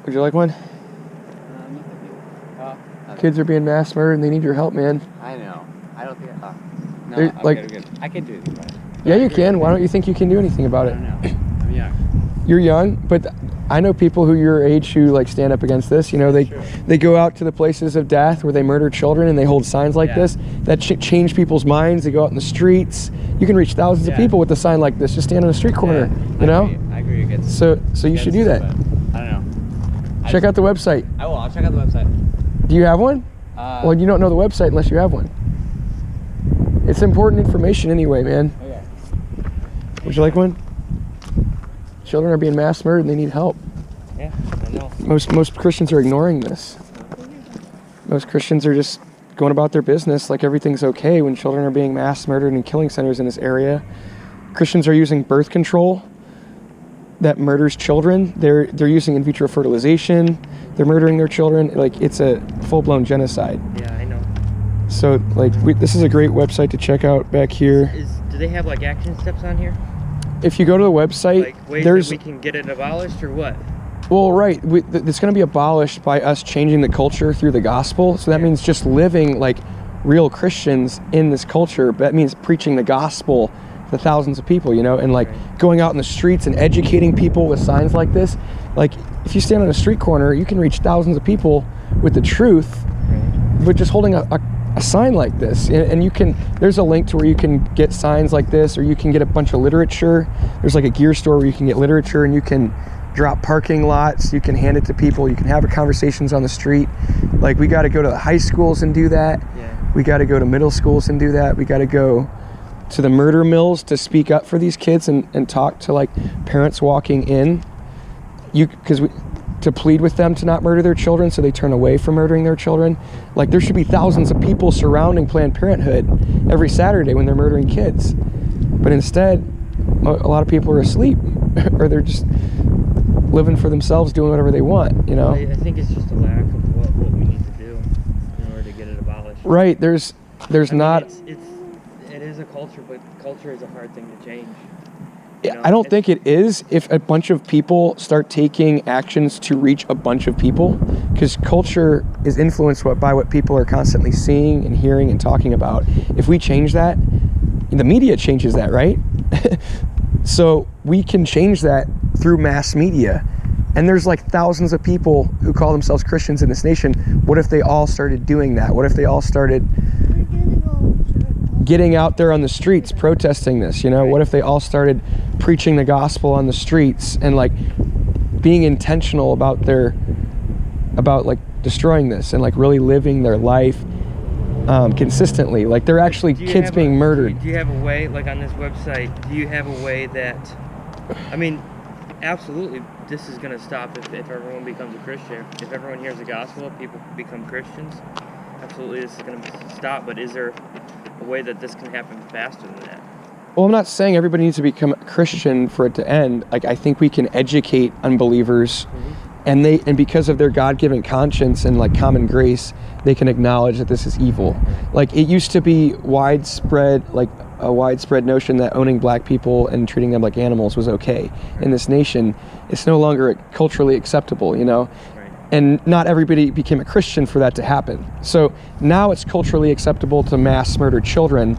Would you like one? Kids are being mass murdered and they need your help, man. I know. I don't think no, I'm like, good. I can do anything about it. Yeah, you can. Why don't you think you can do anything about it? I don't know. I'm young. You're young, but I know people who your age who like stand up against this. You know, they go out to the places of death where they murder children and they hold signs like this that change people's minds. They go out in the streets. You can reach thousands of people with a sign like this. Just stand on a street corner. You know. I agree. So you should do that. I don't know. Check out the website. I will. I'll check out the website. Do you have one? Well, you don't know the website unless you have one. It's important information anyway, man. Okay. Would you like one? Children are being mass murdered and they need help. Yeah, I know. Most Christians are ignoring this. Most Christians are just going about their business like everything's okay when children are being mass murdered in killing centers in this area. Christians are using birth control that murders children. They're using in vitro fertilization. They're murdering their children. Like, it's a full-blown genocide. Yeah, I know. So, like, this is a great website to check out back here. Do they have, like, action steps on here? If you go to the website, like, ways that we can get it abolished, or what? Well, right. It's going to be abolished by us changing the culture through the gospel. So that means just living like real Christians in this culture. That means preaching the gospel to thousands of people, you know, and like going out in the streets and educating people with signs like this. Like, if you stand on a street corner, you can reach thousands of people with the truth, but just holding a sign like this. And you can, there's a link to where you can get signs like this, or you can get a bunch of literature. There's like a gear store where you can get literature, and you can drop parking lots, you can hand it to people, you can have conversations on the street. Like, we got to go to the high schools and do that. We got to go to middle schools and do that. We got to go to the murder mills to speak up for these kids and talk to like parents walking in, to plead with them to not murder their children so they turn away from murdering their children. Like, there should be thousands of people surrounding Planned Parenthood every Saturday when they're murdering kids. But instead, a lot of people are asleep or they're just living for themselves, doing whatever they want, you know? I think it's just a lack of what we need to do in order to get it abolished. Right, there's not... It is a culture, but culture is a hard thing to change. I don't think it is if a bunch of people start taking actions to reach a bunch of people, because culture is influenced by what people are constantly seeing and hearing and talking about. If we change that, the media changes that, right? So we can change that through mass media. And there's like thousands of people who call themselves Christians in this nation. What if they all started doing that? What if they all started getting out there on the streets protesting this, you know? What if they all started preaching the gospel on the streets and like being intentional about like destroying this and like really living their life consistently? Like, they're actually kids being murdered. Do you have a way, like on this website, do you have a way that, I mean, absolutely this is going to stop if everyone becomes a Christian. If everyone hears the gospel, people become Christians, absolutely this is going to stop. But is there a way that this can happen faster than that? Well, I'm not saying everybody needs to become a Christian for it to end. Like, I think we can educate unbelievers, and because of their God-given conscience and like common grace, they can acknowledge that this is evil. Like, it used to be widespread, like a widespread notion that owning black people and treating them like animals was okay. In this nation, it's no longer culturally acceptable, you know? And not everybody became a Christian for that to happen. So now it's culturally acceptable to mass murder children,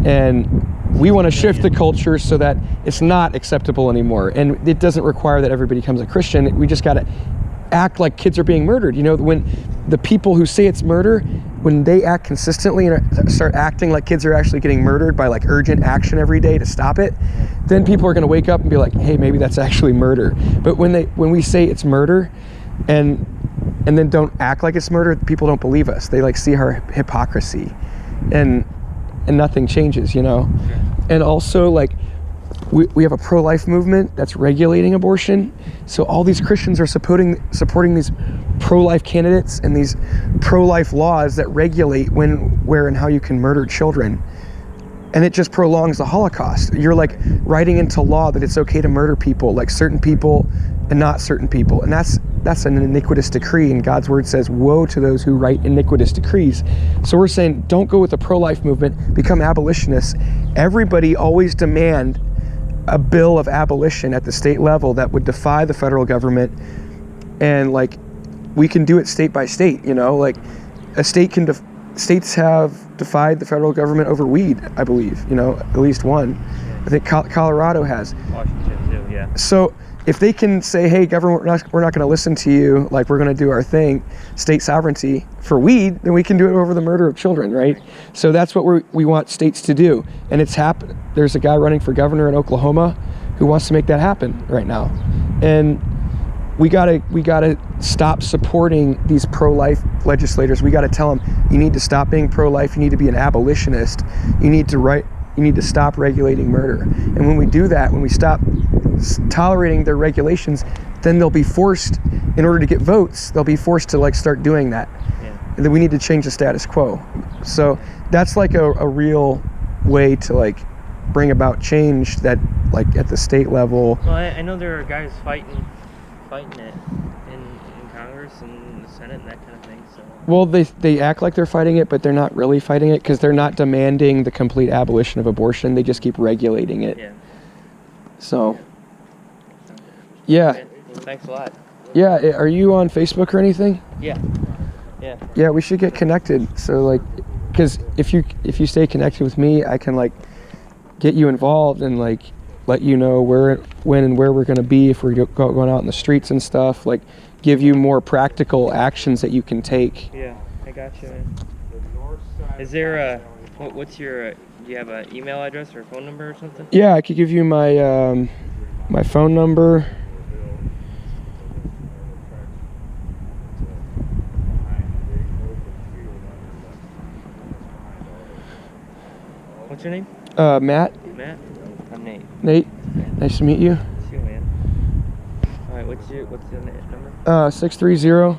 and we want to shift the culture so that it's not acceptable anymore. And it doesn't require that everybody becomes a Christian. We just got to act like kids are being murdered. You know, when the people who say it's murder, when they act consistently and start acting like kids are actually getting murdered by like urgent action every day to stop it, then people are going to wake up and be like, hey, maybe that's actually murder. But when we say it's murder and then don't act like it's murder, people don't believe us. They like see our hypocrisy, and nothing changes, you know? And also, like, we have a pro-life movement that's regulating abortion. So all these Christians are supporting these pro-life candidates and these pro-life laws that regulate when, where, and how you can murder children. And it just prolongs the Holocaust. You're like writing into law that it's okay to murder people, like certain people and not certain people. And that's an iniquitous decree, and God's word says, woe to those who write iniquitous decrees. So we're saying, don't go with the pro-life movement, become abolitionists. Everybody always demand a bill of abolition at the state level that would defy the federal government and like we can do it state by state. You know, like a state can states have defied the federal government over weed, I believe. You know, at least one. Yeah. I think Colorado has. Washington too, yeah. So if they can say, hey, government, we're not going to listen to you, like we're going to do our thing, state sovereignty for weed, then we can do it over the murder of children, right? So that's what we want states to do. And it's happened. There's a guy running for governor in Oklahoma who wants to make that happen right now. And we gotta stop supporting these pro-life legislators. We gotta tell them, you need to stop being pro-life, you need to be an abolitionist, you need to stop regulating murder. And when we do that, when we stop tolerating their regulations, then they'll be forced, in order to get votes, they'll be forced to like start doing that. Yeah. And then we need to change the status quo. So that's like a real way to like bring about change that like at the state level. Well, I know there are guys fighting it in Congress and the Senate and that kind of thing. So. Well, they act like they're fighting it, but they're not really fighting it because they're not demanding the complete abolition of abortion. They just keep regulating it. Yeah. So. Yeah. Okay. Well, thanks a lot. Yeah. Are you on Facebook or anything? Yeah. Yeah. Yeah, we should get connected. So like, because if you stay connected with me, I can like get you involved and like let you know where, when, and where we're going to be if we're going out in the streets and stuff. Like, give you more practical actions that you can take. Yeah, I got you, man. Is there a what's your do you have an email address or a phone number or something? Yeah, I could give you my my phone number. What's your name? Matt. Matt. I'm Nate. Nate. Nice to meet you. See you, man. All right. What's the number? 630